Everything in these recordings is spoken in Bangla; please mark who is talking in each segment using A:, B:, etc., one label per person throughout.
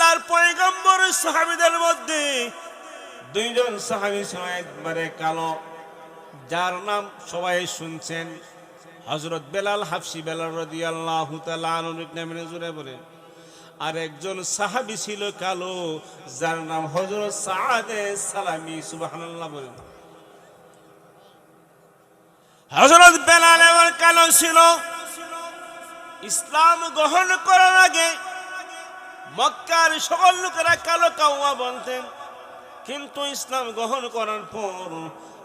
A: আল্লাহর পয়গম্বর সাহাবীদের মধ্যে দুইজন সাহাবী ছিল একবারে কালো, যার নাম সবাই শুনছেন, হযরত বেলাল হাফসি বেলাল রাদিয়াল্লাহু তাআলা আনহু নামে জুড়ে বলেন। আর একজন সাহাবী ছিল কালো, যার নাম হযরত সাআদে সালামি, সুবহানাল্লাহ বলেন। হযরত বেলাল এমন কালো ছিল, ইসলাম গ্রহণ করার আগে মক্কার সকল লোকেরা কালো কাওয়া বলতেন, কিন্তু ইসলাম গ্রহণ করার পর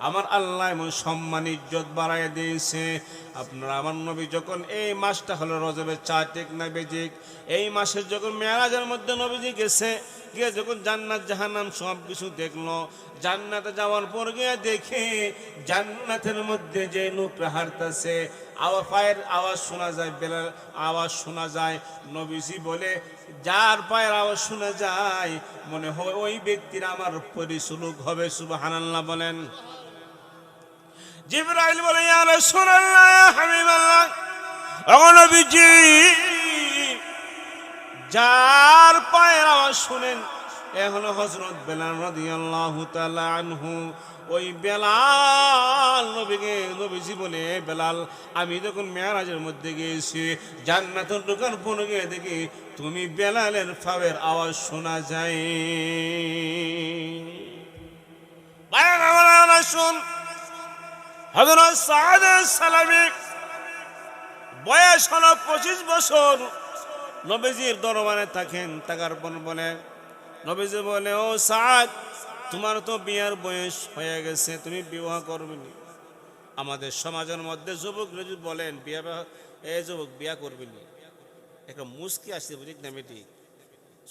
A: আমার আল্লাহ এমন সম্মান ইজ্জত বাড়ায় দিয়েছে। আপনারা আমার নবী যখন এই মাসটা হলো রজবের 4 তারিখ না বেজিক, এই মাসে যখন মেরাজের মধ্যে নবীজি গেছে, গিয়ে যখন জান্নাত জাহান্নাম সব কিছু দেখলো, জান্নাতে যাওয়ার পর গিয়ে দেখে জান্নাতের মধ্যে যে লোকরা হাঁটতেছে, পায়ের আওয়াজ শোনা যায়, বেলাল আওয়াজ শোনা যায়। নবীজি বলে, যার পায়ের আওয়াজ শোনা যায় মনে হয় ওই ব্যক্তির আমার পরিচালক হবে, সুবহানাল্লাহ বলেন। জিবরাইল বলে, ইয়া রাসূলুল্লাহ, ইয়া হাবিবাল্লাহ, ও নবীজি, যার পায়ের আওয়াজ শুনেন এ হলো হযরত বেলাল রাদিয়াল্লাহু তাআলা আনহু। ওই বেলাল নবীজি বলে, বেলাল, আমি যখন মেরাজের মধ্যে গিয়েছি, জান্নাতের ঢোকার পর গিয়ে দেখি তুমি বেলালের পায়ের আওয়াজ শোনা যায়। শুন, হযরত সাআদ সালামি বয়স হলো 25 বছর, নবীজির দরবারে থাকেন। থাকার পর বলে, নবীজি বলে, ও সাআদ, তোমার তো বিয়ার বয়স হয়ে গেছে, তুমি বিবাহ করবে না। আমাদের সমাজের মধ্যে যুবক যদি বলেন বিয়া, এই যুবক বিয়া করবে না, একটা মুস্কি আসছে, বুঝিক না বেটি,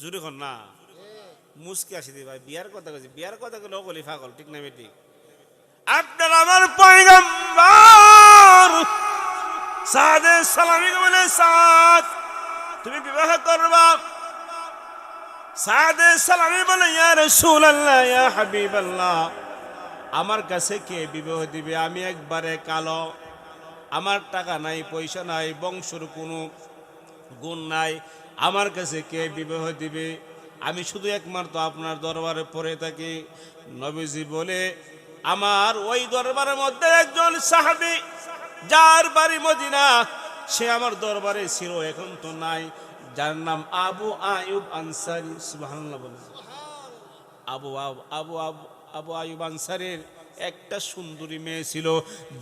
A: জুড়ে হন না, মুস্কি আসি দি ভাই, বিয়ার কথা বলছি, বিয়ার কথা বলে বলি পাগল, ঠিক না বেটি? আপনার আমার পয়গম্বর সাআদ সালামি বলে, সাআদ, তুমি বিবাহ করবা? সাআদ সালামি বলে, ইয়া রাসূলুল্লাহ, ইয়া হাবিবাল্লাহ, আমার কাছে কে বিবাহ দিবে? আমি একবারে কালো, আমার টাকা নাই, পয়সা নাই, বংশের কোনো গুণ নাই, আমার কাছে কে বিবাহ দিবে? আমি শুধু একমাত্র আপনার দরবারে পড়ে থাকি। নবীজি বলে, আমার ওই দরবারের মধ্যে একজন সাহাবী, যার বাড়ি মদিনা, সে আমার দরবারে ছিল, এখন তো নাই, যার নাম আবু আয়ুব আনসারী, সুবহানাল্লাহ বলেন। আবু আয়ুব আনসারীর একটা সুন্দরী মেয়ে ছিল,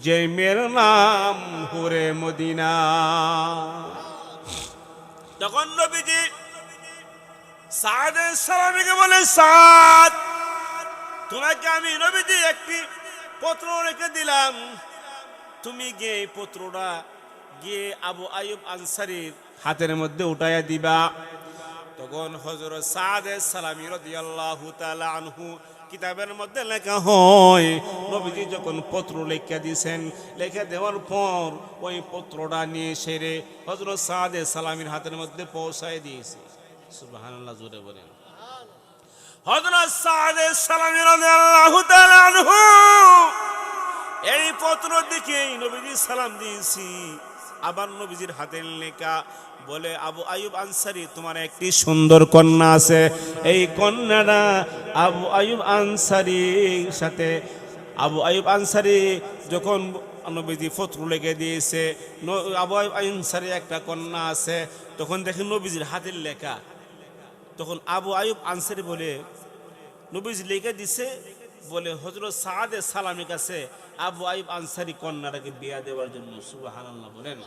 A: যে মেয়ের নাম হুরে মদিনা। তখন নবীজি সাআদ সালামিকে বলে, সাআদ, তোমাকে আমি নবীজি একটি পত্র রেখে দিলাম, তুমি গিয়ে এই পত্রটা গিয়ে আবু আয়ুব আনসারীর হাতের মধ্যে উঠাইয়া দিবা। তখন হযরত সাআদ সালামি রাদিয়াল্লাহু তাআলা আনহু কিতাবের মধ্যে লেখা হয়, নবীজি যখন পত্র লিখে দিয়েছেন, লিখে দেওয়ার পর ওই পত্রটা নিয়ে সেরে হযরত সাআদ সালামির হাতের মধ্যে পৌঁছায় দিয়েছে, সুবহানাল্লাহ জোরে বলেন। হযরত সাআদ সালামি রাদিয়াল্লাহু তাআলা আনহু এই পত্র দেখে নবীজি সালাম দিয়েছি, আবার নবীজির হাতের লেখা বলে, আবু আয়ুব আনসারী, তোমার একটি সুন্দর কন্যা আছে, এই কন্যাটা আবু আয়ুব আনসারীর সাথে, আবু আয়ুব আনসারী যখন নবীজি পত্র লিখে দিয়েছে, আবু আয়ুব আনসারী একটা কন্যা আছে, তখন দেখেন নবীজির হাতের লেখা। তখন আবু আয়ুব আনসারী বলে, নবীজি লিখে দিছে বলে হযরত সাআদ সালামির কাছে আবু আয়ুব আনসারী কন্যাটাকে বিয়া দেওয়ার জন্য, সুবহানাল্লাহ বলেন।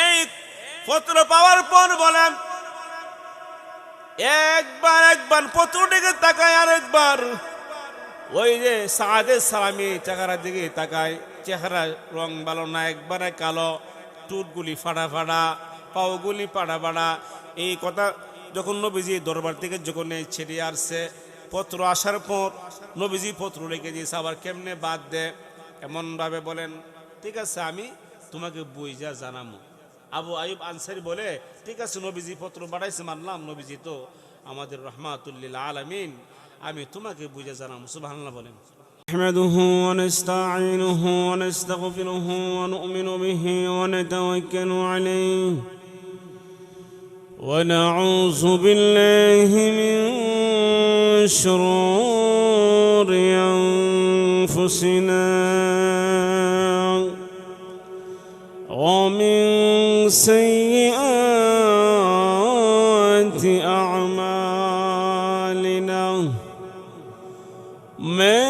A: এই পত্র পাওয়ার পর বলেন, একবার পত্রটিকে তাকায়, আর একবার ওই যে সাআদ সালামি চেহারার দিকে তাকায়, চেহারা রং ভালো না, একবারে কালো, টুটগুলি ফাড়া ফাড়া, পাওগুলি পাড়া পাড়া। এই কথা যখন নবীজি দরবার থেকে যখন ছেড়ে আসছে, পত্র আসার পর নবীজি পত্র লিখে দিয়েছে, আবার কেমনে বাদ দে, এমনভাবে বলেন, ঠিক আছে আমি তোমাকে বুঝা জানামো। আবু আয়ুব আনসারী বলে, ঠিক আছে, নবীজি পত্র পাঠাইছে, মানলাম, নবীজি তো আমাদের রাহমাতুল লিল আলামিন, আমি তোমাকে বুঝা জানামো, সুবহানাল্লাহ বলেন। নাহমাদুহু ওয়া নাস্তাঈনুহু ওয়া নাস্তাগফিরুহু ওয়া নু'মিনু বিহি ওয়া নাতাওয়াক্কালু আলাইহি
B: ونعوذ بالله من شرور أنفسنا ومن سيئات أعمالنا من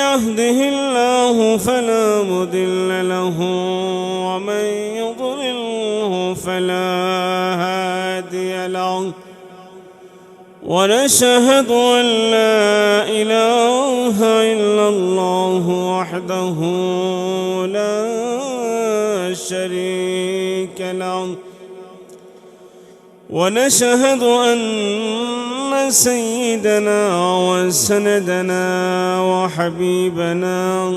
B: يهده الله فلا مضل له ومن يضلله فلا هادي له ونشهد أن لا إله إلا الله وحده لا شريك له ونشهد أن سيدنا وسندنا وحبيبنا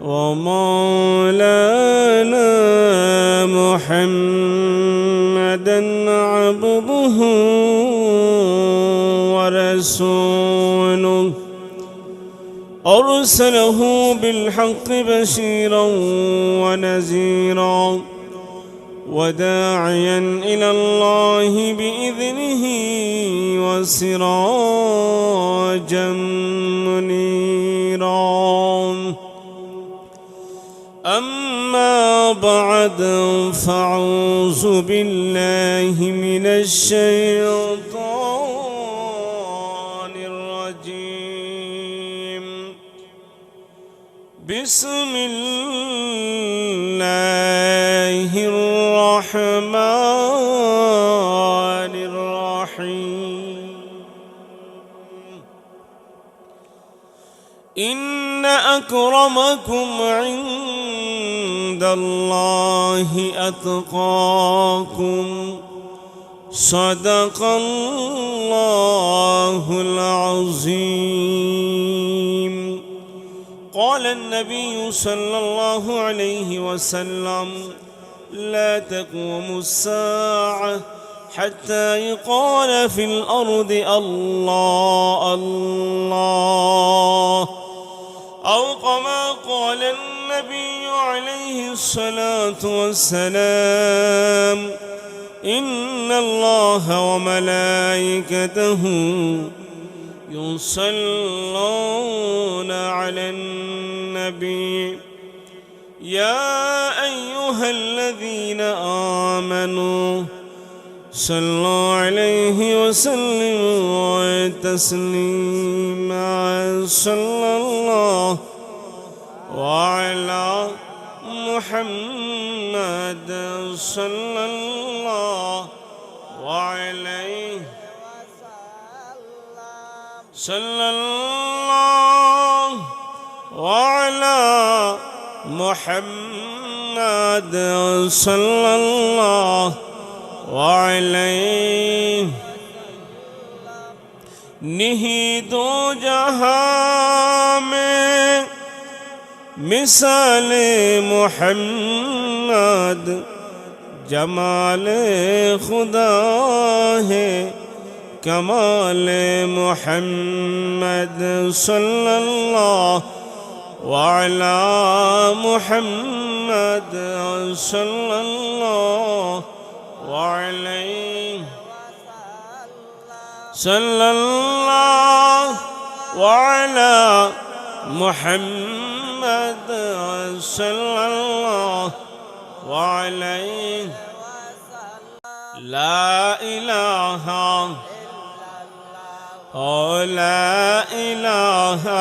B: ومولانا محمدا عبده ورسوله أرسله بالحق بشيرا ونذيرا وداعيا إلى الله بإذنه وسراجا منيرا أما بعد فأعوذ بالله من الشيطان الرجيم بسم الله الرحمن الرحيم إن أكرمكم عند الله أتقاكم صدق الله العظيم قال النبي صلى الله عليه وسلم لا تقوم الساعة حتى يقال في الأرض الله الله أو كما قال النبي عليه الصلاة والسلام إن الله وملائكته يصلون على النبي يا أيها الذين آمنوا صلوا عليه وسلموا تسليما صلى الله وعلى محمد صلى الله وعليه صلى الله وعلى محمد صلى الله وعليه निहित जहां में मिसाल मोहम्मद जमाल खुदा है कमाल मोहम्मद सल्लल्लाहु अलैहि मुहम्मद सल्लल्लाहु अलैहि सल्लल्लाहु अलैहि मुहम्मद सल्लल्लाहु अलैहि ला इलाहा ला इलाहा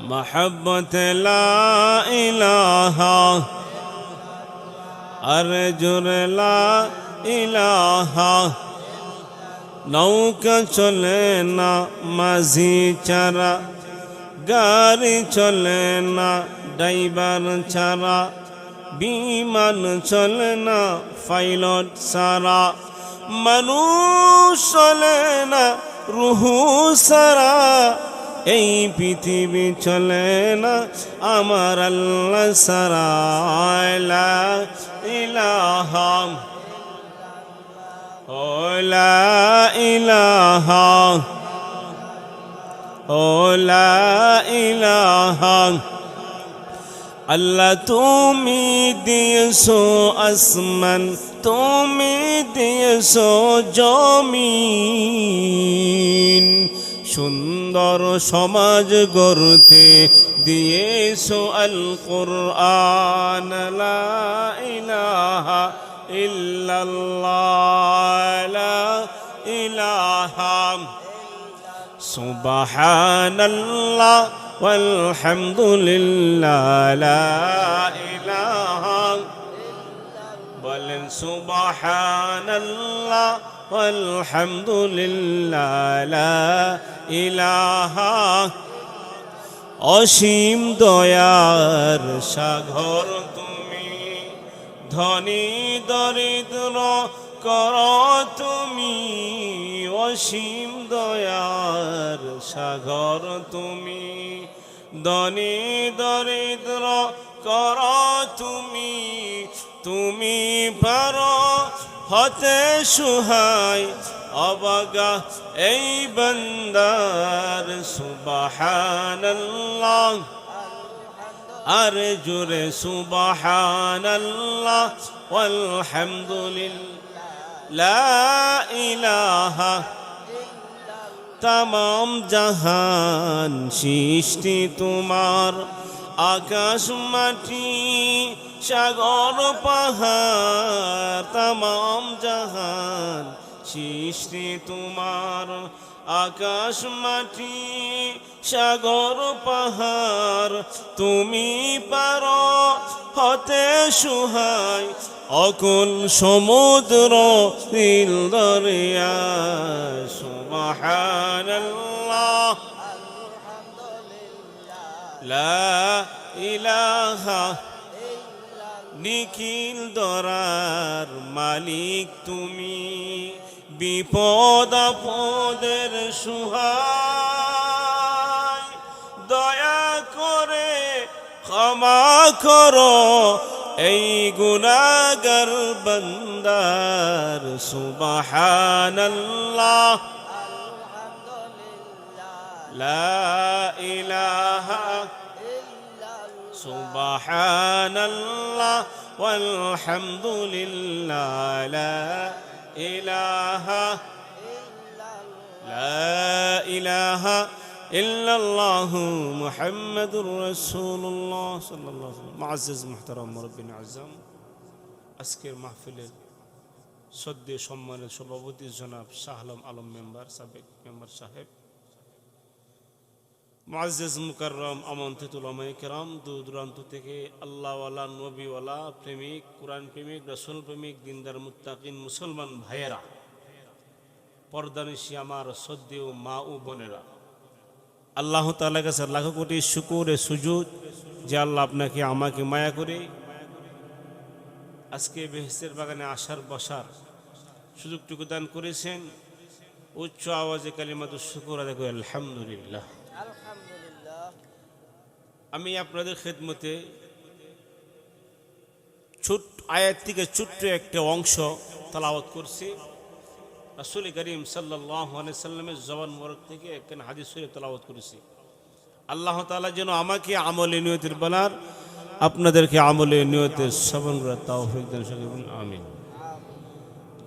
B: मोहब्बत ला इलाहा अर्जुन ला इलाहा नौका चले ना माझी चारा गाड़ी चले ना ड्राइवर चारा विमान चले ना पायलट सारा মানুষ চলে না রুহু সারা এই পৃথিবী চলে না আমার আল্লাহ সারা লা ইলাহা ও লা ইলাহা ও লা ইলাহা আল্লাহ তুমি দিয়েছো আসমান তুমি দিয়েছো জমিন, সুন্দর সমাজ গড়তে দিয়েছো আল কোরআন। লা ইলাহা ইল্লাল্লাহ, লা ইলাহা সুবহানাল্লাহ ওয়ালহামদুলিল্লাহ, লা ইলাহা, বলেন সুবহানাল্লাহ ওয়ালহামদুলিল্লাহ, লা ইলাহা। অসীম দয়ার সাগর তুমি, ধনী দরিদ্র কর তুমি, অসীম দয়ার সাগর তুমি, ধনী দরিদ্র কর তুমি, তুমি পারো হতে সহায় অবাগা এই বান্দার। সুবহানাল্লাহ, আর জোরে সুবহানাল্লাহ ওয়ালহামদুলিল্লাহ, লা ইলাহা। তামাম জাহান সৃষ্টি তোমার, আকাশ মাটি সাগর পাহাড়, তামাম জাহান সৃষ্টি তোমার, আকাশ মাটি সাগর পাহাড়, তুমি পারো হতে সহায় অকুল সমুদ্র নীল দরিয়া। সুবহানাল্লাহ, লা ইলাহা, নিখিল দরার মালিক তুমি, বিপদ আপদের সহায়, দয়া করে ক্ষমা করো এই গুনাহগার বান্দার। সুবহানাল্লাহ, লা ইলাহা, সুবহানাল্লাহ ওয়ালহামদুলিল্লাহ, লা ইলাহা, লা ইলাহা ইল্লাল্লাহু মুহাম্মাদুর রাসূলুল্লাহ সাল্লাল্লাহু আলাইহি ওয়াসাল্লাম। মুআজ্জাজ মুহতারাম মুরব্বিন আযম, আজকের মাহফিলের শ্রদ্ধেয় সম্মানিত সভাপতি জনাব শাহ আলম মেম্বার, সাবেক মেম্বার সাহেব, মুআজ্জাজ মুকাররম আমন্ত্রিত উলামায়ে কেরাম, দূর দূরান্ত থেকে আল্লাহওয়ালা, নবীওয়ালা, প্রেমিক, কোরআন প্রেমিক, রাসূল প্রেমিক, দিনদার মুত্তাকিন মুসলমান ভাইয়েরা, পর্দানিশী আমার শ্রদ্ধেয় মা ও বোনেরা, আল্লাহ তাআলার কাছে লাখো কোটি শুকর ও সুজুদ যে আল্লাহ আপনাকে আমাকে মায়া করে আজকে বেহেশতের বাগানে আসার বসার সুযোগটুকু দান করেছেন। উচ্চ আওয়াজে কালিমাতুশ শুকর আদায় করি আলহামদুলিল্লাহ। আমি আপনাদের খেদমতে ছোট্ট আয়াত থেকে ছোট্ট একটা অংশ তেলাওয়াত করছি। রাসূল করিম সাল্লাল্লাহু আলাইহি সাল্লামের জবান মোবারক থেকে একখানা হাদিস শরীফ তেলাওয়াত করেছি। আল্লাহ তাআলা যেন আমাকে আমলে নিয়তের বলার, আপনাদেরকে আমলে নিয়তের শ্রবণ করার তৌফিক দান করুন, আমিন।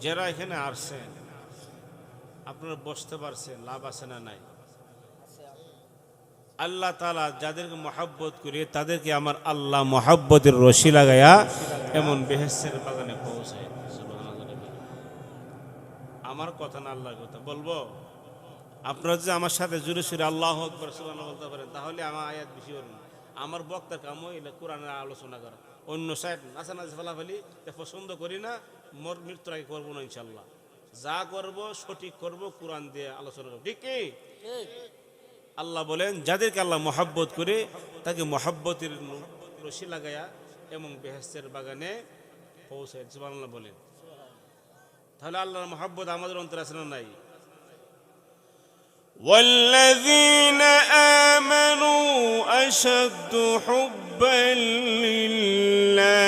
B: যারা এখানে আসছেন আপনারা বসতে পারছেন, লাভ আছে না নাই? আল্লাহ তাআলা যাদেরকে মহব্বত করে তাদেরকে আমার আল্লাহ মহব্বতের রশি লাগায়া এমন বেহেশতের বাগানে পৌঁছায়। আমার কথা না আল্লাহর কথা বলবো। আপনারা যদি আমার সাথে জোরে সুরে আল্লাহু আকবার সুবহানাল্লাহ বলতে পারেন তাহলে আমার আয়াত বেশি করুন। আমার বক্তার কাম হইলে কোরআনের আলোচনা করা, অন্য সাইড নাচানাচি ফেলাফেলি পছন্দ করি না, মোর মৃত্যুর আগে করবো না ইনশাল্লাহ। যা করব সঠিক করব, কোরআন দিয়ে আলোচনা করবো, ঠিক কি? আল্লাহ বলেন যাদেরকে আল্লাহ মহাব্বত করে তাকে মহাব্বতের রশি লাগায়া এবং বেহেশতের বাগানে পৌঁছায়। সুবহানাল্লাহ বলেন। তাহলে আল্লাহর মহাব্বত আমাদের অন্তরে আছে না নাই? والذين آمنوا أشد حبا لله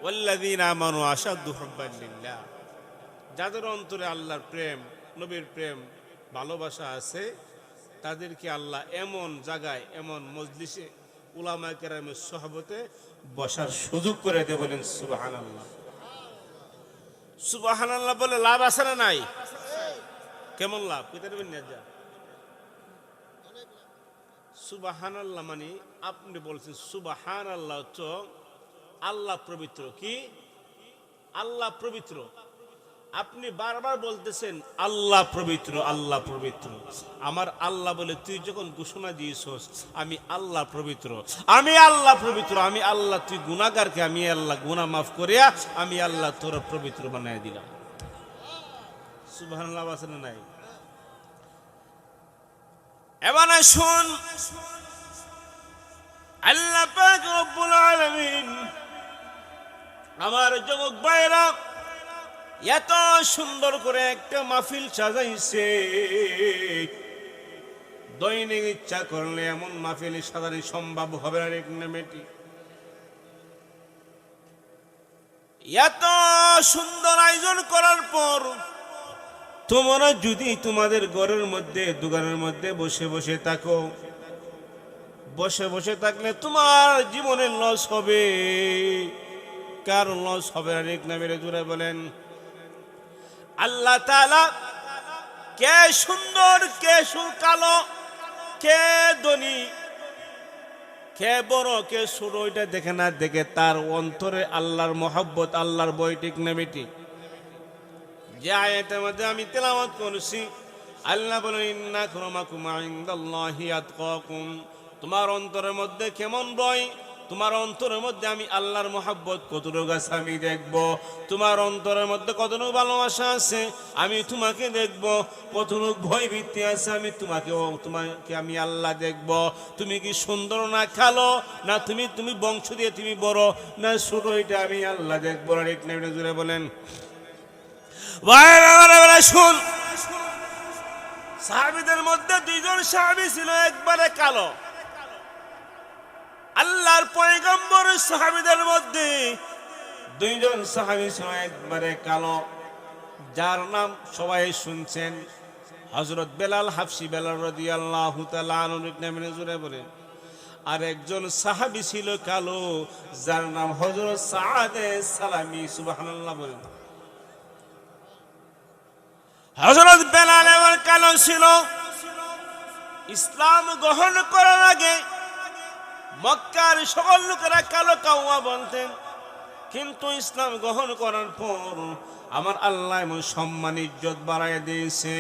B: والذين آمنوا أشد حبا لله, যাদের অন্তরে আল্লাহর প্রেম, নবীর প্রেম, ভালোবাসা আছে, তাদেরকে আল্লাহ এমন জায়গায়, এমন মজলিসে উলামায়ে কেরামের সোহবতে বসার সুযোগ করে দেয়। বলেন সুবহানাল্লাহ। সুবহানাল্লাহ বলে লাভ আছে না নাই? কেমন লাভ? কইতে পারবেন না? যা সুবহানাল্লাহ মানে আপনি বলছেন সুবহানাল্লাহ তো আল্লাহ পবিত্র। কি? আল্লাহ পবিত্র। আপনি বারবার বলতেছেন আল্লাহ পবিত্র, আল্লাহ পবিত্র। আমার আল্লাহ বলে তুই যখন ঘোষণা দিয়েছস আমি আল্লাহ পবিত্র, আমি আল্লাহ পবিত্র, আমি আল্লাহ, তুই গুনাহগারকে আমি আল্লাহ গুনাহ মাফ করিয়া আমি আল্লাহ তোর পবিত্র বানায় দিলাম। সুবহানাল্লাহ আছে না নাই?
A: এবার শুন, আল্লাহ পাক রব্বুল আলামিন আমার যুবক ভাইরা এত সুন্দর করে একটা মাহফিল সাজাইছে, দৈনিক ইচ্ছা করলে এমন মাহফিল সাজানো সম্ভব হবে না রে মেটি। এত সুন্দর আয়োজন করার পর তোমরা যদি তোমাদের ঘরের মধ্যে দোকানের মধ্যে বসে বসে থাকো, বসে বসে থাকলে তোমার জীবনের লস হবে। কার লস হবে না রে মেরে জুড়ে বলেন? আল্লাহ তাআলা কে সুন্দর, কে কালো, কে ধনী, কে বড়, কে ছোট এটা দেখে না, দেখে তার অন্তরে আল্লাহর মহব্বত, আল্লাহর বই। ঠিক না বেটি? যে আয়াতের মধ্যে আমি তেলাওয়াত করছি, আল্লাহ বলেন ইন্না আক্রামাকুম ইনদাল্লাহি আতকাকুম। তোমার অন্তরের মধ্যে কেমন বই, তোমার অন্তরের মধ্যে আমি আল্লাহর মহব্বত কতটুকু আছে আমি দেখব। তোমার অন্তরের মধ্যে কতটুকু ভালোবাসা আছে আমি তোমাকে দেখব। কতটুকু ভয় ভীতি আছে আমি তোমাকে আমি আল্লাহ দেখব। তুমি কি সুন্দর না কালো, না তুমি বংশ দিয়ে তুমি বড় না ছোট, এটা আমি আল্লাহ দেখবো। এক নাইটে জুড়ে বলেন শুন, সাহাবীদের মধ্যে দুইজন সাহাবী ছিল একবারে কালো। আল্লাহর পয়গম্বর সাহাবীদের মধ্যে দুইজন সাহাবী ছিল একবারে কালো, যার নাম সবাই শুনছেন, হযরত বেলাল হাফসি বেলাল রাদিয়াল্লাহু তাআলা আনহু নামে জুড়ে বলেন। আর একজন সাহাবী ছিল কালো, যার নাম হযরত সাআদে সালামি। সুবহানাল্লাহ বলেন। হযরত বেলাল এবার কালো ছিল। ইসলাম গ্রহণ করার আগে মক্কার সকল লোকেরা কালো কাউয়া বলতেন, কিন্তু ইসলাম গ্রহণ করার পর আমার আল্লাহ এমন সম্মান ইজ্জত বাড়ায় দিয়েছে।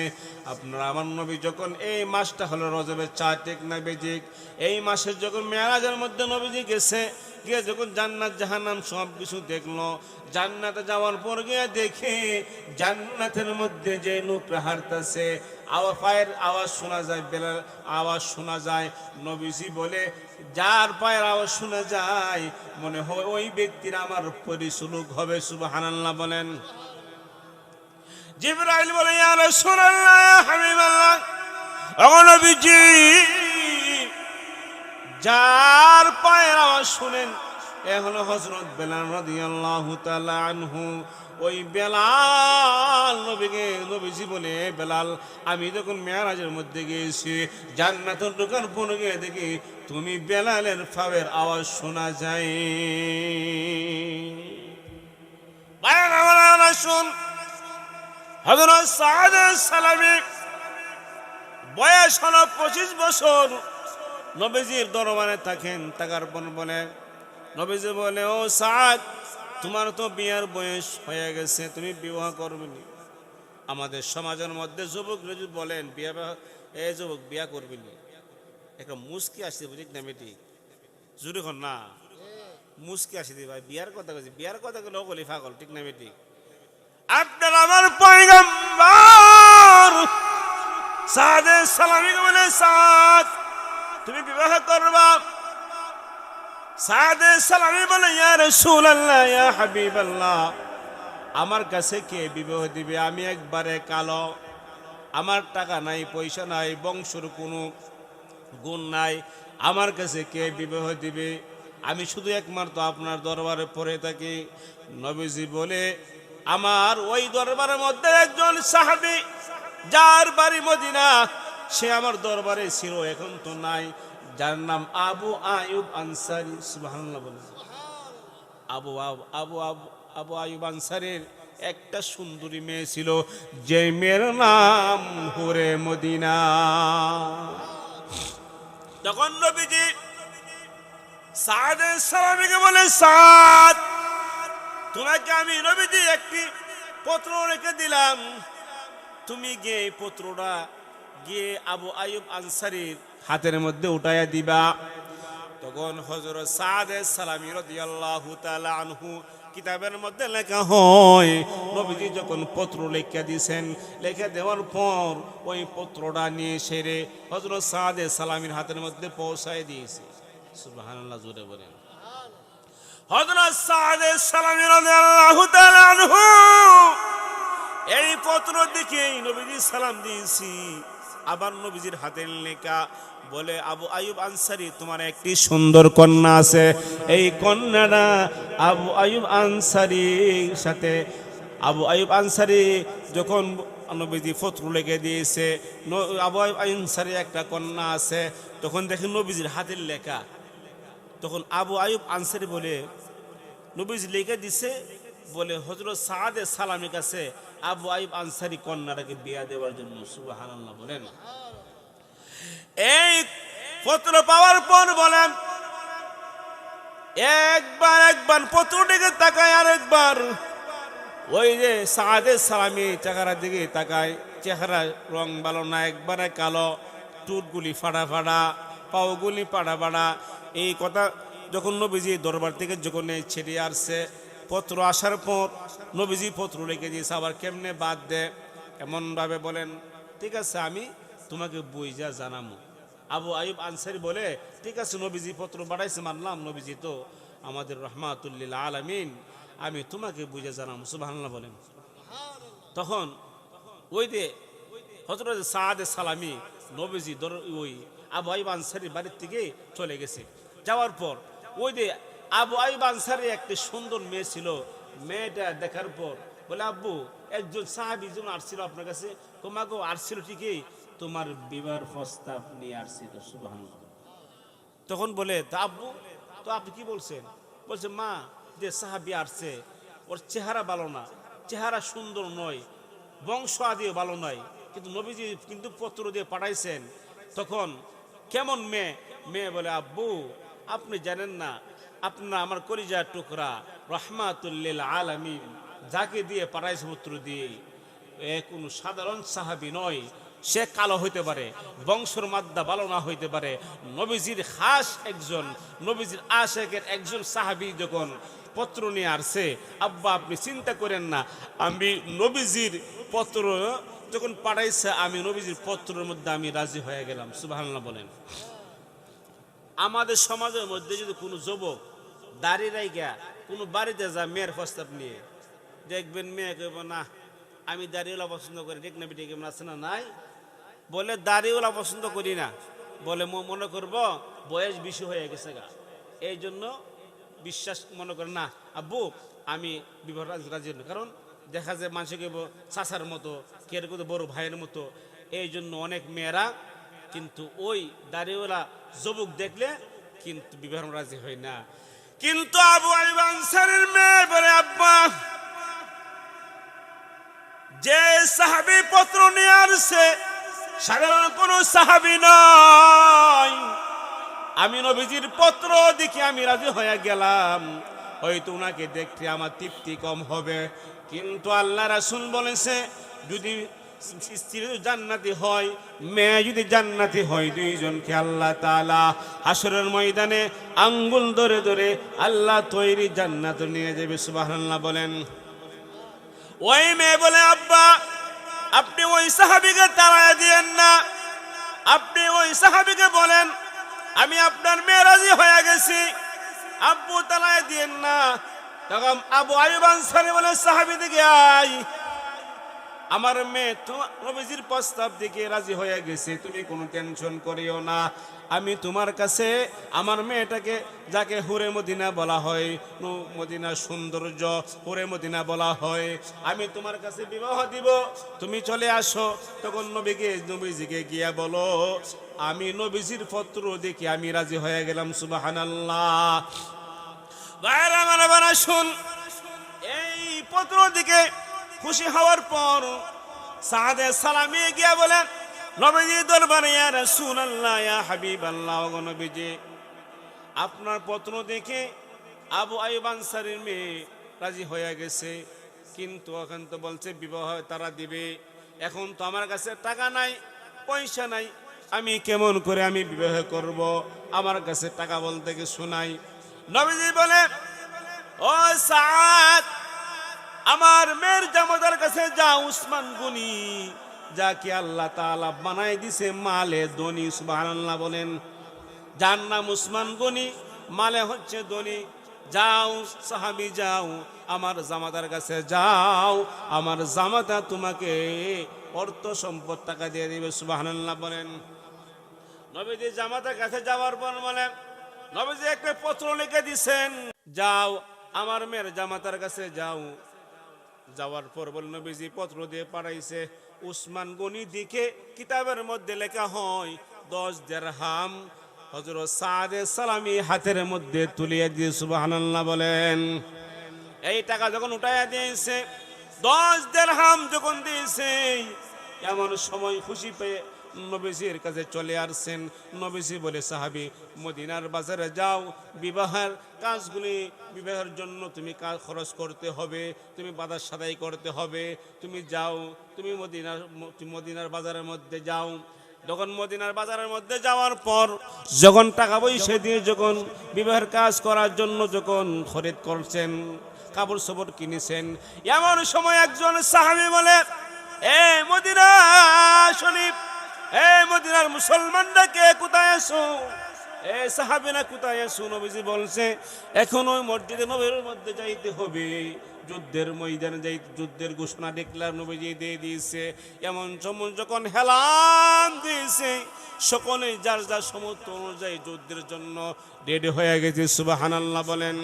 A: আপনারা আমার নবী যখন এই মাসটা হলো রজবের 4 তারিখ না বেজিক, এই মাসের যখন মেরাজের মধ্যে নবীজি গেছে, গিয়ে যখন জান্নাত জাহান্নাম সব কিছু দেখলো, জান্নাতে যাওয়ার পর গিয়ে দেখে জান্নাতের মধ্যে যে নূকরা হাঁটতেছে, পায়ের আওয়াজ শোনা যায়, বেলাল আওয়াজ শোনা যায়। নবীজি বলে যার পায়ের আওয়াজ শোনা যায় মনে হয় ওই ব্যক্তির আমার পরিশুলুক হবে। সুবহানাল্লাহ বলেন। জিবরাইল বলে ইয়া রাসূলুল্লাহ, ইয়া হাবিবাল্লাহ, ও নবীজি, যার পায়ের আওয়াজ শুনেন এ হলো হযরত বেলাল রাদিয়াল্লাহু তাআলা আনহু। ওই বেলাল নবীজি বলে, বেলাল আমি যখন মেরাজের মধ্যে গিয়েছি, জান্নাতের ঢোকার পর গিয়ে দেখি তুমি বেলালের পায়ের আওয়াজ শোনা যায়। শুন, হযরত সাআদ সালামি বয়স হলো 25 বছর, নবীজির দরবারে থাকেন। থাকার পর বলে, নবীজি বলে, ও সাআদ, তোমার তো বিয়ার বয়স হয়ে গেছে, তুমি বিবাহ করবে না। আমাদের সমাজের মধ্যে যুবক যদি বলেন বিয়া, এই যুবক বিয়া করবি না, একটা মুস্কি আসছে, বুঝি না বেটি? জুড়ে খন না মুস্কি আসি ভাই, বিয়ার কথা বলছি, বিয়ার কথা বলে বলি পাগল। ঠিক না বেটি? আপনার আমার পয়গম্বর সাআদে সালামি বলে, সাআদ তুমি বিবাহ করবা? সাআদে সালামি বলে, ইয়া রাসূলুল্লাহ, ইয়া হাবিবাল্লাহ, আমার কাছে কে বিবাহ দিবে? আমি একবারে কালো, আমার টাকা নাই, পয়সা নাই, বংশের কোনো গুণ নাই, আমার কাছে কে বিবাহ দিবে? আমি শুধু একমাত্র আপনার দরবারে পড়ে থাকি। নবীজি বলে, আমার ওই দরবারের মধ্যে একজন সাহাবী
B: যার বাড়ি মদিনা, সে আমার দরবারে ছিল, এখন তো নাই, যার নাম আবু আয়ুব আনসারী। সুবহানাল্লাহ বলেন। আবু আবু আবু আবু আবু আয়ুব আনসারীর একটা সুন্দরী মেয়ে ছিল, যে মেয়ের নাম হুরে মদিনা।
A: তখন নবীজি সাদ সালামীকে বলে, সাদ, তোমাকে আমি নবীজি একটি পত্র রেখে দিলাম, তুমি গিয়ে এই পত্রটা গিয়ে আবু আয়ুব আনসারীর
B: হাতের মধ্যে উঠাইয়া দিবা।
A: তখন হযরত সাদ সালামী রাদিয়াল্লাহু তাআলা আনহু কিতাবের মধ্যে লেখা হয়,
B: নবীজি যখন পত্র লিখে দিয়েছেন, লিখে দেওয়ার পর ওই পত্রটা নিয়ে সেরে হযরত সাদে সালামীর হাতের মধ্যে পৌঁছায় দিয়েছে। সুবহানাল্লাহ, জোরে বলেন।
A: হযরত সাদ সালামী রাদিয়াল্লাহু তাআলা আনহু এই পত্র দেখে নবীজি সালাম দিয়েছি, আবার নবীজির হাতের লেখা বলে, আবু আয়ুব আনসারী, তোমার একটি
B: সুন্দর কন্যা আছে, এই কন্যাটা আবু আয়ুব আনসারীর সাথে, আবু আয়ুব আনসারী যখন নবীজি পত্র লিখে দিয়েছে, আবু আয়ুব আনসারী একটা কন্যা আছে, তখন দেখেন নবীজির হাতের লেখা। তখন আবু আয়ুব আনসারী বলে, নবীজি লিখে দিছে বলে হযরত সাদে সালামীর কাছে আবু আয়ুব আনসারী কন্যাটাকে বিয়া দেওয়ার জন্য। সুবহানাল্লাহ বলেন।
A: এই পত্র পাওয়ার পর বলেন, একবার পত্রটিকে তাকায়, আরেকবার
B: ওই যে সাদে সালামী চেহারার দিকে তাকায়, চেহারা রং ভালো না, একবারে কালো, টুটগুলি ফাড়া ফাড়া, পাওগুলি পাড়া পাড়া। এই কথা যখন নবীজি দরবার থেকে যখন ছেড়ে আসছে, পত্র আসার পর নবীজি পত্র লিখে দিয়েছে, আবার কেমনে বাদ দে, এমনভাবে বলেন, ঠিক আছে আমি তোমাকে বুঝা জানামু। আবু আয়ুব আনসারী বলে, ঠিক আছে নবীজি পত্র পাঠাইছে, মানলাম, নবীজি তো আমাদের রহমাতুল্লিল আলামিন, আমি তোমাকে বুঝে জানামু। সুবহানাল্লাহ বলেন। তখন ওই যে হযরত সাদে সালামী নবীজি ওই আবু আয়ুব আনসারীর বাড়ির থেকে চলে গেছে। যাওয়ার পর ওই যে আবু আয়ুব আনসারীর একটি সুন্দর মেয়ে ছিল, মেয়েটা দেখার পর বলে, আব্বু, একজন সাহাবী জন আসছিল আপনার কাছে, তোমাকে আসছিল ঠিকই, তোমার বিবাহ প্রস্তাব নিয়ে আসছিল। সুবহানাল্লাহ। তখন বলে, তা আব্বু, তো আপনি কি বলছেন? বলছে, মা, যে সাহাবী আসছে, ওর চেহারা ভালো না, চেহারা সুন্দর নয়, বংশ আদিও ভালো নয়, কিন্তু নবীজি কিন্তু পত্র দিয়ে পাঠাইছেন। তখন কেমন মেয়ে? মেয়ে বলে, আব্বু, আপনি জানেন না, আপনার আমার কলিজার টুকরা রহমাতুল্লিল আলামিন যাকে দিয়ে পাঠাইছে পত্র দিয়ে, কোনো সাধারণ সাহাবী নয়, সে কালো হইতে পারে, বংশের মাদ্দা ভালো না হইতে পারে, নবীজির খাস একজন, নবীজির আশেকের একজন সাহাবী যখন পত্র নিয়ে আসছে, আব্বা আপনি চিন্তা করেন না, আমি নবীজির পত্র যখন পাঠাইছে, আমি নবীজির পত্রের মধ্যে আমি রাজি হয়ে গেলাম। সুবহানাল্লাহ বলেন। আমাদের সমাজের মধ্যে যদি কোনো যুবক দাঁড়িয়ে রাইগা কোনো বাড়িতে যা মেয়ের প্রস্তাব নিয়ে, দেখবেন মেয়ে কইব, না আমি দাড়িওয়ালা পছন্দ করি, ঠিক না বিটি, কেমন আছে না? নাই, বলে দাড়িওয়ালা পছন্দ করি না, বলে মনে করব বয়স বেশি হয়ে গেছে গা, এই জন্য বিশ্বাস মনে করে না, আব্বু আমি বিবাহ রাজি না। কারণ দেখা যায় মানুষকে চাচার মতো, কেউ বড় ভাইয়ের মতো, এই জন্য অনেক মেয়েরা কিন্তু ওই দাড়িওয়ালা যুবক দেখলে কিন্তু বিবাহ রাজি হয় না।
A: কিন্তু আবু আয়ুব আনসারীর মেয়ে বলে, আব্বা, যে সাহাবী পত্র নিয়ে আসছে সাধারণ কোন সাহাবী নয়,
B: আমি নবীজির পত্র দেখে আমি রাজি হয়ে গেলাম, হয়তো ওনাকে দেখতে আমার তৃপ্তি কম হবে, কিন্তু আল্লাহ রাসূল বলেছে, যদি স্ত্রী জান্নাতি হয়, মেয়ে যদি জান্নাতি হয়, দুইজনকে আল্লাহ তাআলা হাসরের ময়দানে আঙ্গুল ধরে ধরে আল্লাহ তৈরি জান্নাত নিয়ে যাবে। সুবহানাল্লাহ বলেন।
A: ওই মেয়ে বলে, আব্বা আপনি ওই সাহাবীকে তাড়ায় দিয়েন না, আপনি ওই সাহাবীকে বলেন আমি আপনার মেয়ে রাজি হয়ে গেছি, আব্বু তাড়ায় দিয়েন না। তখন আবু আয়ুব আনসারী বলে, সাহাবী দিকে আয়,
B: আমার মেয়ে তো নবীজির প্রস্তাব দিকে রাজি হয়ে গেছে, তুমি কোনো টেনশন করিও না, আমি তোমার কাছে আমার মেয়েটাকে, যাকে হুরে মদিনা বলা হয়, মদিনা সৌন্দর্য হুরে মদিনা বলা হয়, আমি তোমার কাছে বিবাহ দিব, তুমি চলে আসো। তখন নবীজিকে গিয়া বলো, আমি নবীজির পত্র দেখি আমি রাজি হয়ে গেলাম। সুবহানাল্লাহ। ভাইরা আমার, আবার শুন, এই পত্র দিকে খুশি হওয়ার পর সাদে সালামি গিয়া বলেন নবীজি দরবারে, ইয়া রাসূলুল্লাহ, ইয়া হাবিবাল্লাহ, ওগো নবীজি, আপনার পত্র দেখে আবু আইয়ুব আনসারীর মেয়ে রাজি হয়ে গেছে, কিন্তু এখন তো বলছে বিবাহ তারা দিবে। এখন তো আমার কাছে টাকা নাই, পয়সা নাই, আমি কেমন করে আমি বিবাহ করব? আমার কাছে টাকা বলতে কিছু নাই। নবীজি বলে, ও সাদ, আমার মেয়ের জামাতার কাছে যা, উসমান গনি, যাকে আল্লাহ তাআলা বানাই দিছে মালে ধনী। সুবহানাল্লাহ বলেন। যার নাম উসমান গনি, মালে হচ্ছে ধনী। যাও সাহাবী, যাও আমার জামাতার কাছে যাও, আমার জামাতা তোমাকে অর্থ সম্পদ টাকা দিয়ে দিবে। সুবহানাল্লাহ বলেন। নবীজি জামাতার কাছে যাওয়ার পর বলেন, নবীজি একটা পত্র লিখে দিছেন, যাও আমার মেয়ের জামাতার কাছে যাও। যাওয়ার পর বল, নবীজি পত্র দিয়ে পাঠাইছে। উসমান গনি দিকে কিতাবের মধ্যে লেখা হয় 10 দিরহাম হযরত সাদে সালামি হাতের মধ্যে তুলিয়ে দিয়ে। সুবহানাল্লাহ বলেন। এই টাকা যখন উঠাইয়া দিয়েছে, 10 দিরহাম যখন দিয়েছে, এমন সময় খুশি পেয়ে নবীজির কাছে চলে আসছেন। নবীজি বলে, সাহাবী, মদিনার বাজারে যাও, বিবাহের কাজগুলি, বিবাহের জন্য তুমি কাজ খরচ করতে হবে, তুমি বাজার সদাই করতে হবে, তুমি যাও, তুমি মদিনার বাজারের মধ্যে যাও। যখন মদিনার বাজারের মধ্যে যাওয়ার পর যখন টাকা পয়সা দিয়ে যখন বিবাহের কাজ করার জন্য যখন খরিদ করছেন, কাপড় চোপড় কিনেছেন, এমন সময় একজন সাহাবী বলে, এ মদিনা শরীফ, এ মদিনার মুসলমানরা কে, কোথায় আছো? এ সাহাবীরা কোথায় আছো? নবীজি বলছে, এখন ওই মসজিদে নববীর মধ্যে যাইতে হবে, যুদ্ধের ময়দানে যাই, যুদ্ধের ঘোষণা ডিক্লেয়ার নবীজি দিয়ে দিয়েছে। এমন সময় যখন হেলান দিয়েছে, সকলে যার যার সমর্থ অনুযায়ী যুদ্ধের জন্য রেডি হয়ে গেছে। সুবহানাল্লাহ বলেন।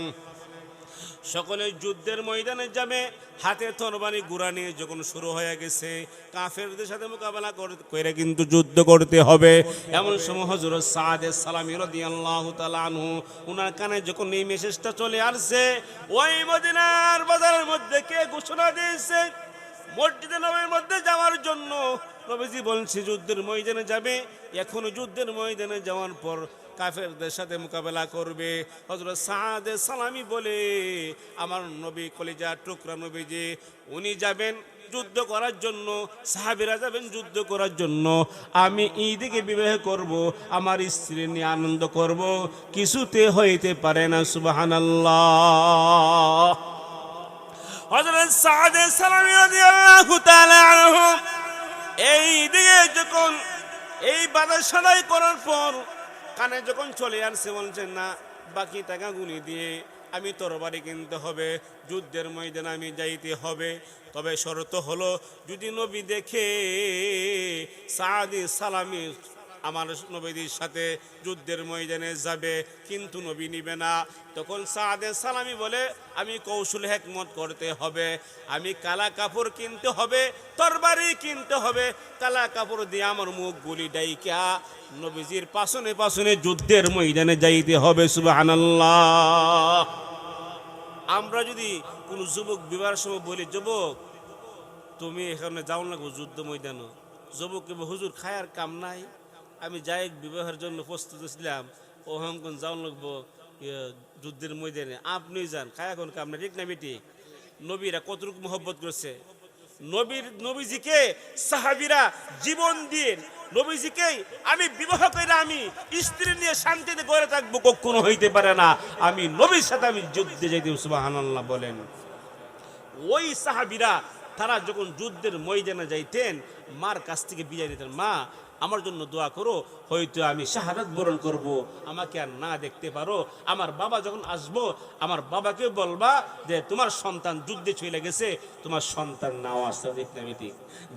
B: সকলে যুদ্ধের ময়দানে যাবে, হাতে তরবারি গুড়া নিয়ে যখন শুরু হয়ে গেছে, কাফেরদের সাথে মোকাবেলা করে কিন্তু যুদ্ধ করতে হবে। এমন সময় হযরত সাদে সালামি রাদিয়াল্লাহু তাআলা আনহু, উনার কানে যখন এই মেসেজটা চলে আসছে, ওই মদিনার বাজারের মধ্যে কে ঘোষণা দিয়েছে মসজিদে নববীর মধ্যে যাওয়ার জন্য। নবীজি বলছে যুদ্ধের ময়দানে যাবে। এখন যুদ্ধের ময়দানে যাওয়ার পর কাফেরদের সাথে মোকাবেলা করবে। হযরত সাদে সালামি বলে, আমার নবী কলিজার টুকরা নবীজি, উনি যাবেন যুদ্ধ করার জন্য, সাহাবীরা যাবেন যুদ্ধ করার জন্য, আমি ঈদকে বিবাহ করব, আমার স্ত্রী নিয়ে আনন্দ করব, কিছুতে হইতে পারে না। সুবহানাল্লাহ। হযরত সাদে সালামি রাদিয়াল্লাহু তাআলা আনহু এই দিকে যখন এই বাজার সদাই করার পর কানে যখন চলে আসছে, বলছেন না, বাকি টাকাগুলি দিয়ে আমি তরবারি কিনতে হবে, যুদ্ধের ময়দানে আমি যাইতে হবে। তবে শর্ত হলো, যদি নবী দেখে সাদে সালামি আমার নবীর সাথে যুদ্ধের ময়দানে যাবে, কিন্তু নবী নিবে না। তখন সাদে সালামি বলে, আমি কৌশল হিকমত করতে হবে, আমি কালা কাপড় কিনতে হবে, তরবারি কিনতে হবে, কালা কাপড় দিয়ে আমার মুখ গুলি ডাইকা নবীজির পাশনে পাশনে যুদ্ধের ময়দানে যাইতে হবে। সুবহানাল্লাহ। আমরা যদি কোন যুবক বিবাহের সময় বলি, যুবক তুমি এখানে যাও লাগবো যুদ্ধ ময়দানে, যুবক হুজুর খায়ার কাম নাই, আমি যাই বিবাহের জন্য প্রস্তুত ছিলাম, ও হংকন যাও লাগবো যুদ্ধের ময়দানে, আপনি যান, খায়া কোন কাম নাই, ঠিক না বেটি? নবীরা কতটুকু মহব্বত করছে নবীজিকে, সাহাবীরা জীবন দিয়ে নবীজিকে, আমি বিবাহ করে আমি স্ত্রী নিয়ে শান্তিতে ঘরে থাকবো, কখনো হইতে পারে না, আমি নবীর সাথে আমি যুদ্ধে যাইতে। সুবহানাল্লাহ বলেন। ওই সাহাবীরা তারা যখন যুদ্ধের ময়দানে যাইতেন, মার কাছ থেকে বিদায় দিতেন, মা আমার জন্য দোয়া করো, হয়তো আমি শাহাদাত বরণ করব, আমাকে আর না দেখতে পারো। আমার বাবা যখন আসবো, আমার বাবাকে বলবা যে তোমার সন্তান যুদ্ধে চলে গেছে, তোমার সন্তান নাও আসতে দেখতে মিটি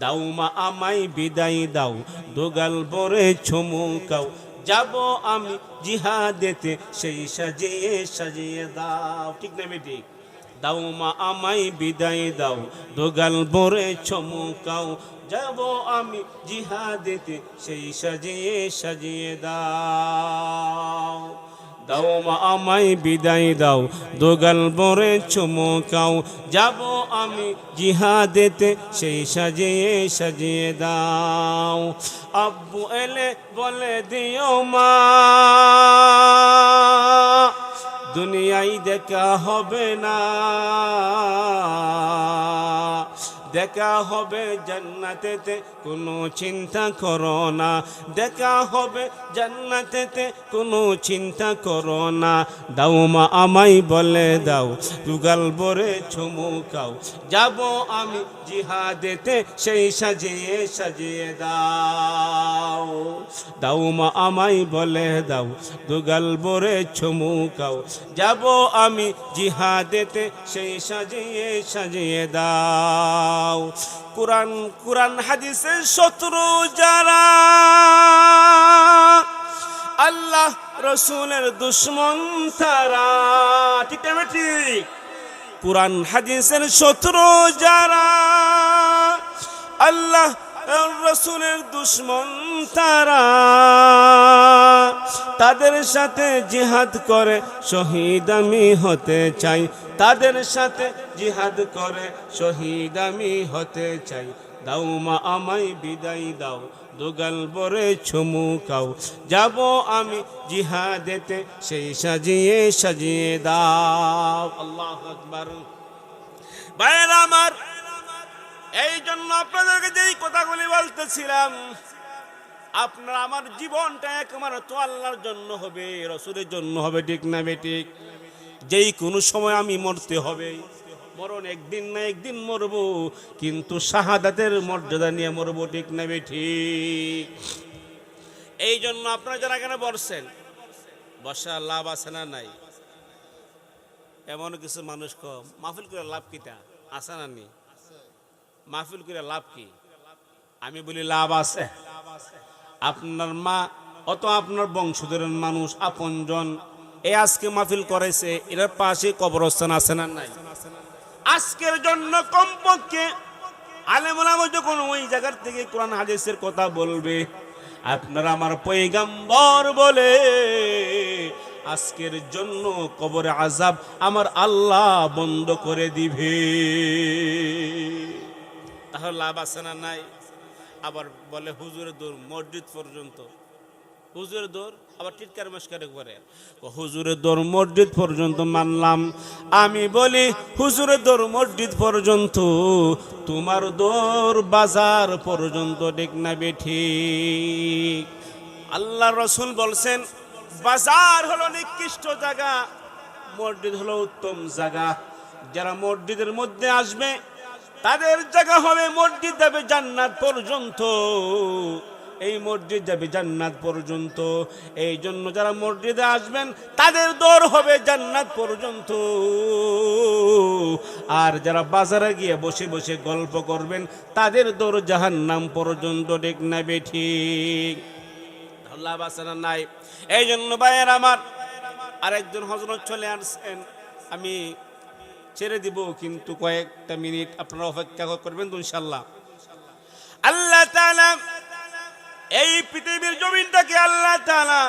B: দাও মা আমায় বিদায় দাও, দোগাল বরে চমুকাও, যাব আমি জিহাদেতে সেই সাজিয়ে সাজিয়ে দাও। ঠিক না বেঠিক? দাও মা আমায় বিদায় দাও, দোগাল ভরে চমকাও, যাব আমি জিহাদেতে সেই সাজিয়ে সাজিয়ে দাও। দাও মা আমায় বিদায় দাও, দোগাল ভরে চমকাও, যাব আমি জিহাদেতে সেই সাজিয়ে সাজিয়ে দাও। আব্বু এলে বলে দিও মা, দুনিয়ায় দেখা হবে না, দেখা হবে জান্নাতেতে, কোনো চিন্তা করো না, দেখা হবে জান্নাতেতে, কোনো চিন্তা করো না। দাও মা আমায় বলে দাও, দুগাল ভরে চমকাও, যাব আমি জিহাদেতে সেই সাজিয়ে সাজিয়ে দাও। দাও মা আমায় বলে দাও, দুগাল ভরে চমকাও, যাব আমি জিহাদেতে সেই সাজিয়ে সাজিয়ে দাও। কুরআন কুরআন হাদিসের শত্রু যারা, আল্লাহ রসুলের দুশ্মন তারা। ঠিক না ঠিক? কুরআন হাদিসের শত্রু যারা, আল্লাহ রসুলের দুশ্মন তারা, তাদের সাথে জিহাদ করে শহীদ আমি হতে চাই, তাদের সাথে জিহাদ করে শহীদ আমি হতে চাই। দাও মা আমায় বিদায় দাও, দুগাল ভরে চমকাও, যাব আমি জিহাদেতে সেই সাজিয়ে সাজিয়ে দাও। আল্লাহু আকবার। ভাইরা আমার, এই জন্য আপনাদেরকে যেই কথাগুলি বলতেছিলাম, আপনার আমার জীবনটা একমাত্র আল্লাহর জন্য হবে, রসুলের জন্য হবে। ঠিক না বেঠিক? যেই কোনো সময় আমি মরতে হবে, মরণ একদিন না একদিন মরব, কিন্তু শাহাদাতের মর্যাদা নিয়ে মরব। ঠিক না বেঠিক? এই জন্য আপনারা যারা এখানে বসছেন, বসার লাভ আছে না নাই? এমন কিছু মানুষ কম, মাহফিল করে লাভ কিটা আছে না নি? মাহফিল করে লাভ কি? আমি বলি লাভ আছে। আপনার মা অত আপনার বংশধরের মানুষ আপনজন এই আজকে মাহফিল করেছে, এর পাশে কবরস্থান আছে না নাই? আজকের জন্য কমপক্ষে আলেম ওলামা যখন ওই জায়গার থেকে কোরআন হাদিসের কথা বলবে, আপনারা আমার পয়গম্বর বলে আজকের জন্য কবরে আযাব আমার আল্লাহ বন্ধ করে দিবে। তাহলে লাভ আছে না নাই? আবার বলে হুজুরের দৌড় মসজিদ পর্যন্ত, হুজুরের দৌড় আবার টিটকার মস্কার করে, হুজুরের দৌড় মসজিদ পর্যন্ত মানলাম, আমি বলি হুজুরের দৌড় মসজিদ পর্যন্ত, তোমার দৌড় বাজার পর্যন্ত। ঠিক না বেঠিক? আল্লাহ রসুল বলছেন বাজার হলো নিকৃষ্ট জায়গা, মসজিদ হলো উত্তম জায়গা। যারা মসজিদের মধ্যে আসবে তাদের জায়গা হবে, মসজিদ যাবে জান্নাত পর্যন্ত, এই মসজিদ যাবে জান্নাত পর্যন্ত। এই জন্য যারা মসজিদে আসবেন তাদের দৌড় হবে জান্নাত পর্যন্ত, আর যারা বাজারে গিয়ে বসে বসে গল্প করবেন তাদের দৌড় জাহান্নাম পর্যন্ত। ঠিক না বেঠিক? লাভ আছে না নাই? এই জন্য ভাইয়ের আমার, আরেকজন হযরত চলে আসছেন, আমি ছেড়ে দিব, কিন্তু কয়েকটা মিনিট আপনারা অপেক্ষা করবেন তো ইনশাআল্লাহ। আল্লাহ তাআলা এই পৃথিবীর জমিনটাকে আল্লাহ তাআলা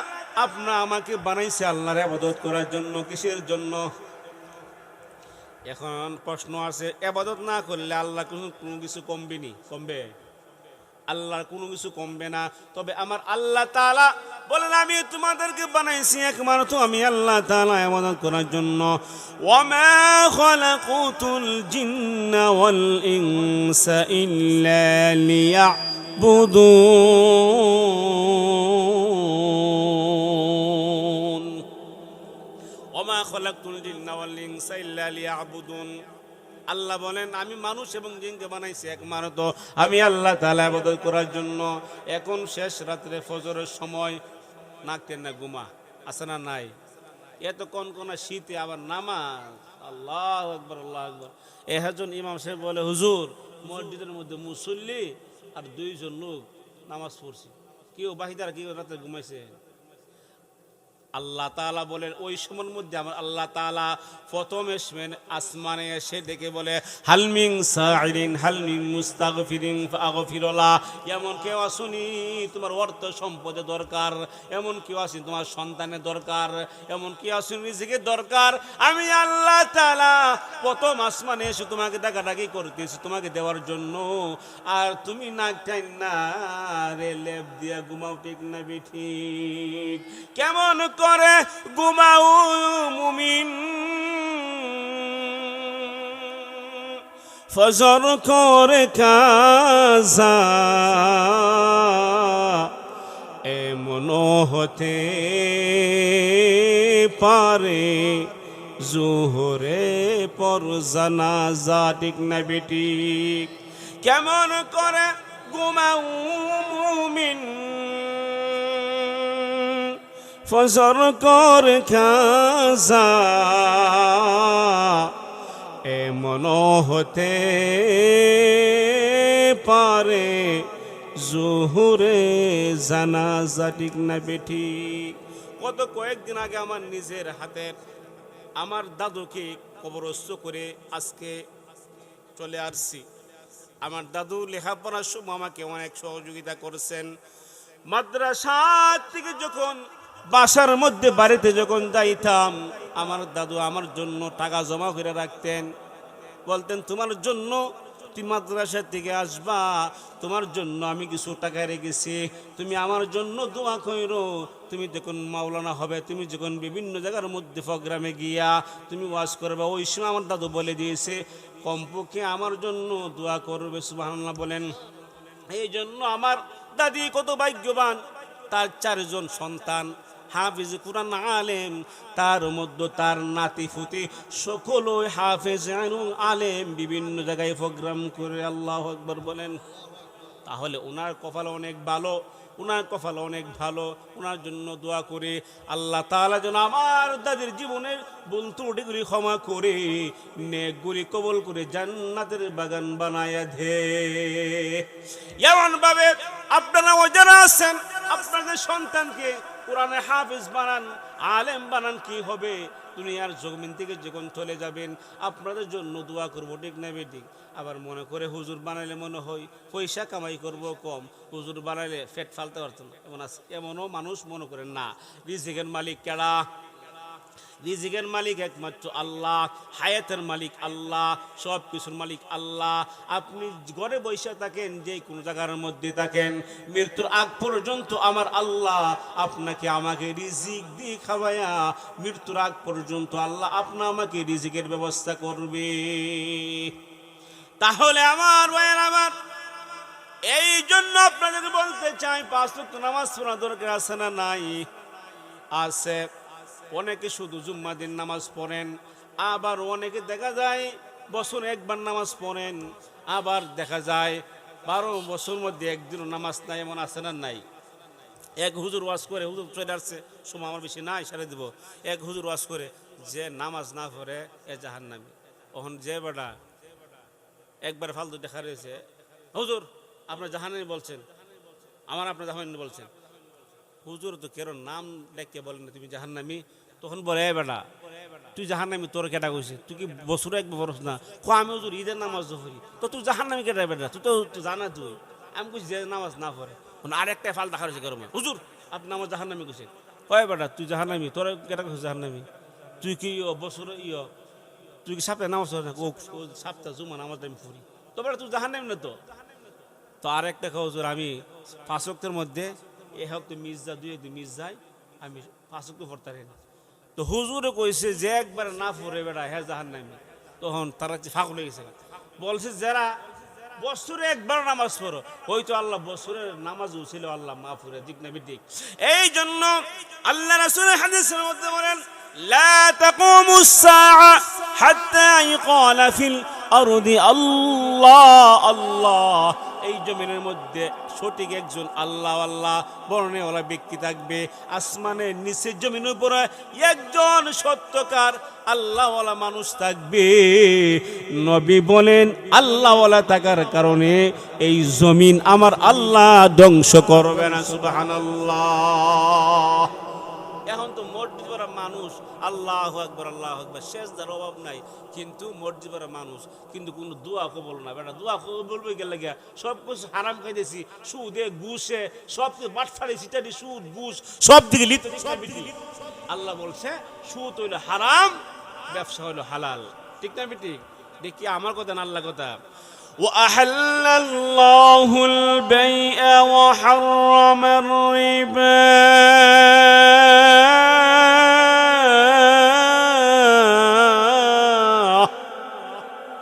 B: আপনা আমাকে বানাইছে আল্লাহর ইবাদত করার জন্য। কিসের জন্য? এখন প্রশ্ন আছে, ইবাদত না করলে আল্লাহ কোনো কিছু কমবে? আল্লাহর কোনো কিছু কমবে না। তবে আমার আল্লাহ তাআলা বলেন আমি তোমাদেরকে বানাইছি একমাত্র আমি আল্লাহ তাআলা ইবাদত করার জন্য। ওয়ামা খালাকুতুল জিন্না ওয়াল ইনসা ইল্লা লিয়াবুদুন। ওয়ামা খালাকুতুল জিন্না ওয়াল ইনসা ইল্লা লিয়াবুদুন। আল্লাহ বলেন আমি মানুষ এবং জিনকে বানাইছি একমাত্র আমি আল্লাহ তাআলা ইবাদত করার জন্য। এখন শেষ রাত্রে ফজরের সময়, নাকতেন না ঘুমা আছে না নাই? এত কনকনা শীতে আবার নামাজ, আল্লাহু আকবার আল্লাহু আকবার। একজন ইমাম সাহেব বলে হুজুর মসজিদের মধ্যে মুসল্লি আর দুইজন লোক নামাজ পড়ছি, কেউ বাহিদার কেউ রাতে ঘুমাইছে। আল্লাহ তাআলা বলেন ওই সময়ের মধ্যে আমার আল্লাহ তাআলা প্রথম আসমানে এসে ডেকে বলে হালমিন সাইরিন হালমিন মুস্তাগফিরিন ফাগফিরুল্লাহ। এমন কেউ আসুনি তোমার অর্থ সম্পদের দরকার, এমন কেউ আসেনি তোমার সন্তানের দরকার, এমন কেউ আসেনি রিজিকের দরকার, আমি আল্লাহ তাআলা প্রথম আসমানে এসে তোমাকে ডাকাডাকি করতেছি তোমাকে দেওয়ার জন্য। আর তুমি নাক টাইন না রে লেপ দিয়া ঘুমাও, ঠিক না ঠিক? কেমন করে ঘুমাও মুমিন, ফজর করে কাজা এমন হতে পারে জোহরে পর জানাজা, ঠিক না বেঠিক? কেমন করে ঘুমাও মুমিন, ফজর করে কাজা এমন হতে পারে জোহরে জানাজা, ঠিক না বেঠিক? গত কয়েকদিন আগে আমার নিজের হাতের আমার দাদুকে কবরস্থ করে আজকে চলে আসছি। আমার দাদু লেখাপড়ার সময় আমাকে অনেক সহযোগিতা করেছেন। মাদ্রাসা থেকে যখন বাসার মধ্যে বাড়িতে যখন যাইতাম, আমার দাদু আমার জন্য টাকা জমা করে রাখতেন, বলতেন তোমার জন্য তুমি মাদ্রাসা থেকে আসবা, তোমার জন্য আমি কিছু টাকা রেখেছি, তুমি আমার জন্য দোয়া কইরো। তুমি যখন মাওলানা হবে, তুমি যখন বিভিন্ন জায়গার মধ্যে প্রোগ্রামে গিয়া তুমি ওয়াজ করবে, ওই সময় আমার দাদু বলে দিয়েছে কমপক্ষে আমার জন্য দোয়া করবে। সুবহানাল্লাহ বলেন। এই জন্য আমার দাদি কত ভাগ্যবান, তার 4 জন সন্তান হাফিজ কুরআন আলেম, তার মধ্যে তার নাতি ফুতি সকলই হাফেজ আলেম, বিভিন্ন জায়গায় প্রোগ্রাম করে। আল্লাহু আকবার বলেন। তাহলে ওনার কপাল অনেক ভালো, ওনার কপাল অনেক ভালো। ওনার জন্য দোয়া করে আল্লাহ তাআলা যেন আমার দাদির জীবনের ভুল ত্রুটিগুলি ক্ষমা করে নেকগুলি কবুল করে জান্নাতের বাগান বানায়া দে। এমন ভাবে আপনারা যারা আছেন আপনাদের সন্তানকে কোরআনে হাফেজ বানান, আলেম বানান, কি হবে? দুনিয়ার জমিন থেকে যখন চলে যাবেন আপনাদের জন্য দোয়া করবো, ঠিক না বেঠিক? আবার মনে করে হুজুর বানাইলে মনে হয় পয়সা কামাই করব কম, হুজুর বানাইলে ফেট ফালতে পারতো না, এমন আছে। এমনও মানুষ মনে করেন না। রিজিকের মালিক কেডা? রিজিকের মালিক একমাত্র আল্লাহ, হায়াতের মালিক আল্লাহ, সব কিছুর মালিক আল্লাহ। আপনি ঘরে বসে থাকেন, যে কোনো জায়গার মধ্যে থাকেন, মৃত্যুর আগ পর্যন্ত আমার আল্লাহ আপনাকে আমাকে রিজিক দিয়ে খাওয়ায়া মৃত্যুর আগ পর্যন্ত আল্লাহ আপনা আমাকে রিজিকের ব্যবস্থা করবে। তাহলে আমার ভাইয়ের আমার, এই জন্য আপনাদেরকে বলতে চাই 5 ওয়াক্ত নামাজ পড়া দরকার আছে না নাই? আছে। অনেকে শুধু জুম্মা দিন নামাজ পড়েন, আবার অনেকে দেখা যায় বছরে একবার নামাজ পড়েন, আবার দেখা যায় 12 বছর মধ্যে একদিনও নামাজ নাই, এমন আছে না নাই? এক হুজুর ওয়াজ করে, হুজুর চলে আসছে, সময় আমার বেশি নাই, সারে দেব। এক হুজুর ওয়াজ করে যে নামাজ না পড়ে এ জাহান্নামী। ওখান যে বেটা একবার ফালতু দেখা রয়েছে, হুজুর আপনার জাহান্নামী বলছেন, আমার আপনার জাহান্নামী বলছেন। হুজুর তো কেন নাম ডেকে বলেন না তুমি জাহান্নামী? তখন বলে এ বেটা তুই জাহান্নামী, তোর কেটা কইছে? তুই কি বছরে একবার পড়ছ না? আমি হুজুর ঈদের নামাজ পড়ি। তো তুই জাহান্নামী কেটা বেটা? তুই তো জানা তুই। আমি কইছি যে নামাজ না পড়ে। আরেকটা ফাল দেখা রয়েছে গরমে, হুজুর আপনি নামাজ জাহান্নামী কইছে। কয় বেটা তুই জাহান্নামী, তোর কেটা কইছে জাহান্নামী? তুই কি বছরে তুই কি সপ্তাহে নামাজ পড়ে না? ও সপ্তাহ জুমা নামাজ আমি পড়ি। তো বেটা তুই জাহান্নামী না তো? তো আরেকটা হুজুর আমি 5 ওয়াক্তের মধ্যে এ হোক তো মিস যা, 2 মিস যায়, আমি 5 ওয়াক্ত পড়তে পারি না। তো হুজুরে কইছে যে একবার না পড়ে বেটা হ্যাঁ জাহান্নামী। তখন তারা ফাঁক লেগেছে, বলছে যারা বছরে একবার নামাজ পড়ো, ওই তো আল্লাহ বছরের নামাজ ছিল আল্লাহ মা পড়ে, ঠিক না বেঠিক? এই জন্য আল্লাহ রাসূলের হাদিসের মধ্যে বলেন লা তাকুমুস সাআ হাত্তা ইকালা ফিল আরদি আল্লাহ আল্লাহ। এই জমিনের মধ্যে সঠিক একজন আল্লাহ আল্লাহ বর্ণেওয়ালা ব্যক্তি থাকবে। আসমানের নিচে জমিনের উপরে একজন সত্যকার আল্লাহওয়ালা মানুষ থাকবে। নবী বলেন আল্লাহওয়ালা থাকার কারণে এই জমিন আমার আল্লাহ ধ্বংস করবে না। সুবহানাল্লাহ। এখন তো মসজিদ ভরা মানুষ, আল্লাহু আকবার আল্লাহু আকবার, সেজদার অভাব নাই, কিন্তু মসজিদ ভরা মানুষ, কিন্তু কোনো দোয়া কবল না। বেটা দোয়া কবল বলবে গেলে গিয়া সব কিছু হারাম খাইতেছি, সুদে ঘুষে সব কিছু বাটফাড়ি সিটারি, সুদ ঘুষ সব দিকে লিপ্ত। আল্লাহ বলছে সুদ হইল হারাম, ব্যবসা হইল হালাল। ঠিক না ঠিক? দেখি আমার কথা না আল্লাহ কথা।
A: وأحل الله البيع وحرم الربا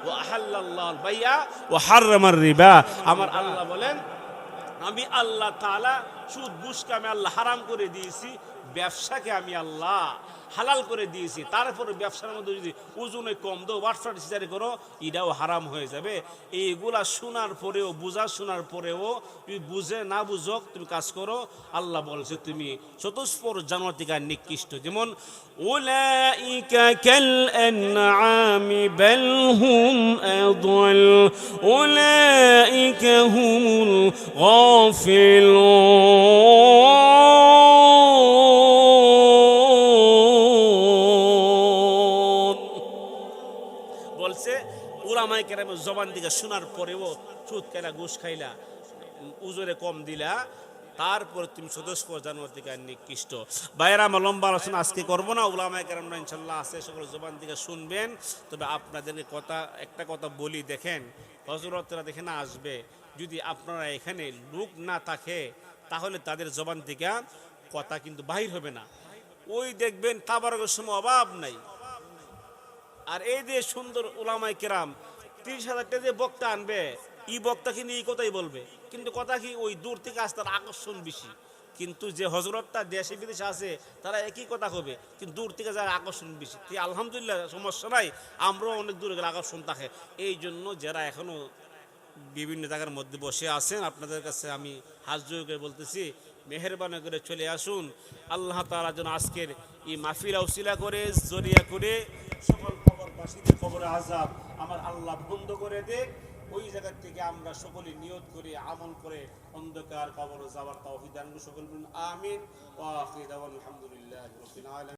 B: وأحل الله البيع وحرم الربا। আমার আল্লাহ বলেন আমি আল্লাহ তাআলা সুদ ঘুষকে আমি আল্লাহ হারাম করে দিয়েছি, ব্যবসাকে আমি আল্লাহ হালাল করে দিয়েছি। তারপরে ব্যবসার মধ্যে যদি ওজনে কম দাও, বাটফাট সিজারি করো, এটাও হারাম হয়ে যাবে। এইগুলা শোনার পরেও, বুঝা শোনার পরেও তুমি বুঝে না বুঝক তুমি কাজ করো, আল্লাহ বলছে তুমি চতুষ্পর জানোয়ার থেকে নিকৃষ্ট। যেমন
A: উলাইকা কাল আনআমি বাল হুম আদল উলাইকা হুমুল গাফিলুন।
B: বলছে উলামায়ে কেরামের জবান থেকে শোনার পরেও সুদ খাইলা, ঘুষ খাইলা, উজরে কম দিলা, তারপর তুমি সদস্য জানোয়ার থেকে নিকৃষ্ট। বাইরে আমার লম্বা আলোচনা আজকে করবো না, উলামায়ে কেরামরা ইনশাল্লাহ আছে, সকল জবান থেকে শুনবেন। তবে আপনাদেরকে একটা কথা বলি, দেখেন হযরতরা দেখে না আসবে, যদি আপনারা এখানে লোক না থাকে তাহলে তাদের জবান থেকে কথা কিন্তু বাহির হবে না। ওই দেখবেন তাবারকের সময় অভাব নাই। আর এই যে সুন্দর উলামায়ে কেরাম 30,000 টাকা যে বক্তা আনবে, এই বক্তা কিন্তু এই কথাই বলবে, কিন্তু কথা কি ওই দূর থেকে আসতে তার আকর্ষণ বেশি। কিন্তু যে হযরতটা দেশে বিদেশে আছে তারা একই কথা হবে, কিন্তু দূর থেকে যারা আকর্ষণ বেশি। আলহামদুলিল্লাহ সমস্যা নাই, আমরাও অনেক দূরে গেলে আকর্ষণ থাকে। এই জন্য যারা এখনো বিভিন্ন জায়গার মধ্যে বসে আছেন, আপনাদের কাছে আমি হাত জোড় করে বলতেছি, মেহেরবানি করে চলে আসুন। আল্লাহ তাআলা যেন আজকের এই মাহফিল উসিলা করে, জরিয়া করে সকল কবরবাসীদের কবরে আযাব আমার আল্লাহ বন্ধ করে দেয়। ওই জায়গা থেকে আমরা সকলে নিয়ত করে আমল করে অন্ধকার কবরে যাওয়ার তৌফিক দান করুন। সকল আমিন ওয়া আখিরু দাওয়ানা আলহামদুলিল্লাহি রাব্বিল আলামিন।